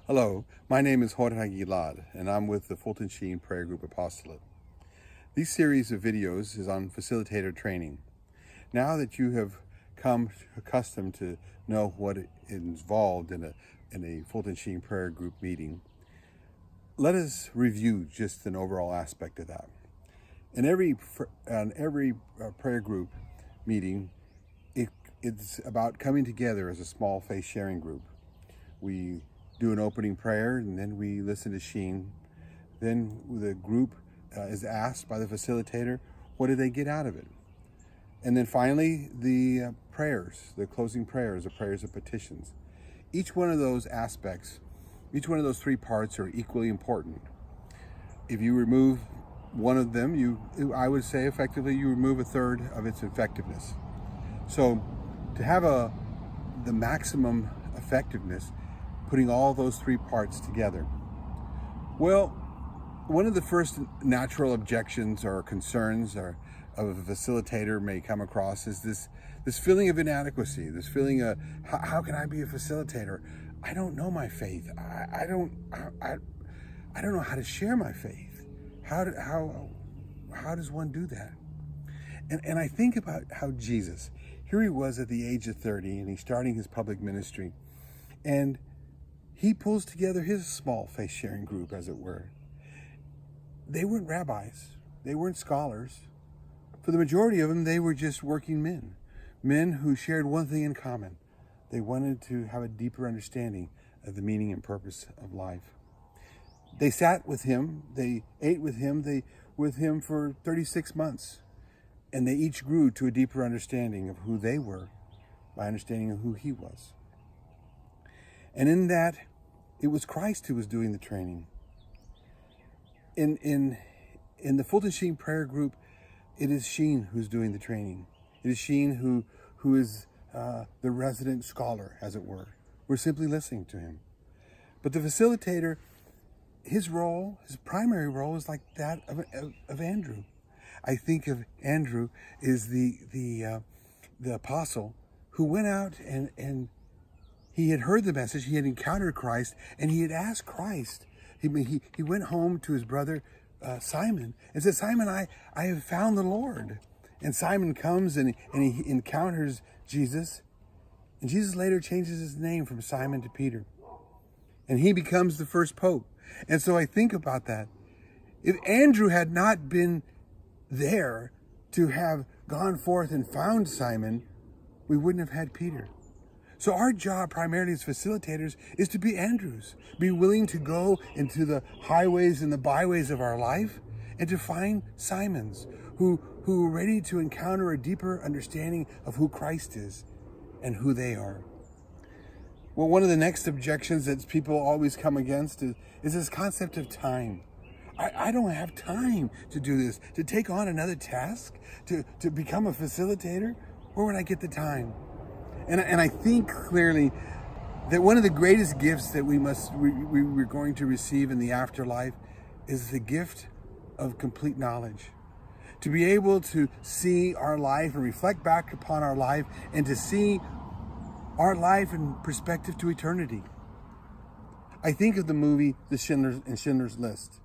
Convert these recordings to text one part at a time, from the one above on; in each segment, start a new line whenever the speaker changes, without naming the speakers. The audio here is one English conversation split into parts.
Hello, my name is Jorge Aguilar, and I'm with the Fulton Sheen Prayer Group Apostolate. This series of videos is on facilitator training. Now that you have come accustomed to know what is involved in a Fulton Sheen Prayer Group meeting, let us review just an overall aspect of that. In every prayer group meeting, it's about coming together as a small faith sharing group. We do an opening prayer, and then we listen to Sheen. Then the group is asked by the facilitator, what did they get out of it? And then finally, the prayers, the closing prayers, the prayers of petitions. Each one of those aspects, each one of those three parts are equally important. If you remove one of them, I would say effectively you remove a third of its effectiveness. So to have the maximum effectiveness, putting all those three parts together. Well, one of the first natural objections or concerns of a facilitator may come across is this feeling of inadequacy, this feeling of, how can I be a facilitator? I don't know my faith. I don't know how to share my faith. How does one do that? And I think about how Jesus, here he was at the age of 30, and he's starting his public ministry, and he pulls together his small faith sharing group, as it were. They weren't rabbis. They weren't scholars. For the majority of them, they were just working men who shared one thing in common. They wanted to have a deeper understanding of the meaning and purpose of life. They sat with him. They ate with him for 36 months. And they each grew to a deeper understanding of who they were by understanding of who he was. And in that, it was Christ who was doing the training. In the Fulton Sheen Prayer Group, it is Sheen who's doing the training. It is Sheen who is the resident scholar, as it were. We're simply listening to him. But the facilitator, his primary role is like that of Andrew. I think of Andrew as the apostle who went out and he had heard the message, he had encountered Christ, and he had asked Christ. He went home to his brother Simon and said, Simon, I have found the Lord. And Simon comes and he encounters Jesus. And Jesus later changes his name from Simon to Peter. And he becomes the first pope. And so I think about that. If Andrew had not been there to have gone forth and found Simon, we wouldn't have had Peter. So our job primarily as facilitators is to be Andrews, be willing to go into the highways and the byways of our life and to find Simons who are ready to encounter a deeper understanding of who Christ is and who they are. Well, one of the next objections that people always come against is this concept of time. I don't have time to do this, to take on another task, to become a facilitator. Where would I get the time? And I think clearly that one of the greatest gifts that we're going to receive in the afterlife is the gift of complete knowledge. To be able to see our life and reflect back upon our life and to see our life in perspective to eternity. I think of the movie Schindler's List,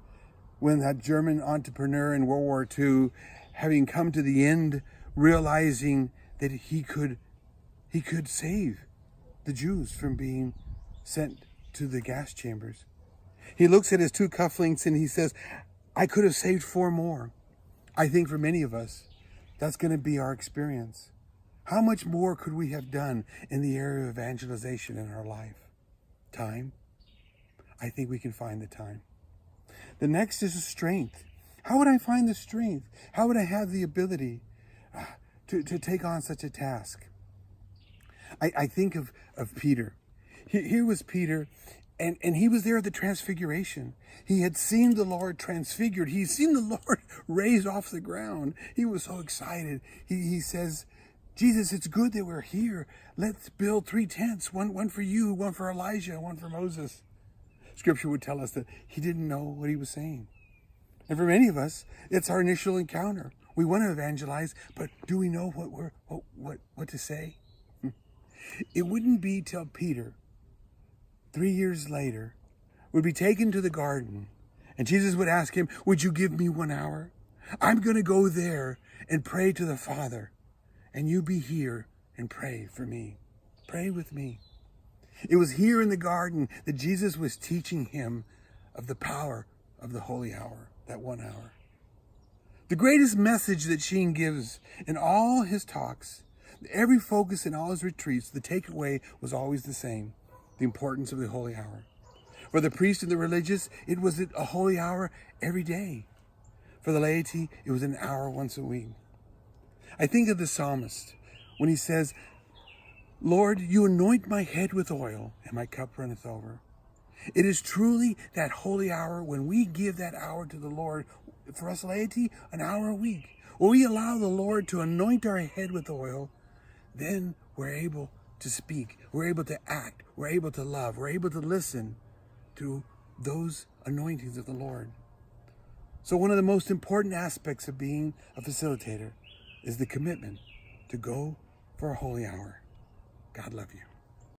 when that German entrepreneur in World War II, having come to the end, realizing that he could save the Jews from being sent to the gas chambers. He looks at his two cufflinks and he says, I could have saved 4 more. I think for many of us, that's going to be our experience. How much more could we have done in the area of evangelization in our life? Time? I think we can find the time. The next is strength. How would I find the strength? How would I have the ability to take on such a task? I think of Peter. Here was Peter, and he was there at the transfiguration. He had seen the Lord transfigured. He'd seen the Lord raised off the ground. He was so excited. He says, Jesus, it's good that we're here. Let's build 3 tents, one for you, one for Elijah, one for Moses. Scripture would tell us that he didn't know what he was saying. And for many of us, it's our initial encounter. We want to evangelize, but do we know what to say? It wouldn't be till Peter, 3 years later, would be taken to the garden, and Jesus would ask him, would you give me 1 hour? I'm going to go there and pray to the Father, and you be here and pray for me. Pray with me. It was here in the garden that Jesus was teaching him of the power of the holy hour, that 1 hour. The greatest message that Sheen gives in all his talks, every focus in all his retreats, the takeaway was always the same: the importance of the holy hour. For the priest and the religious, it was a holy hour every day. For the laity, it was an hour once a week. I think of the psalmist when he says, Lord, you anoint my head with oil, and my cup runneth over. It is truly that holy hour when we give that hour to the Lord. For us laity, an hour a week. When we allow the Lord to anoint our head with oil, then we're able to speak. We're able to act. We're able to love. We're able to listen to those anointings of the Lord. So one of the most important aspects of being a facilitator is the commitment to go for a holy hour. God love you.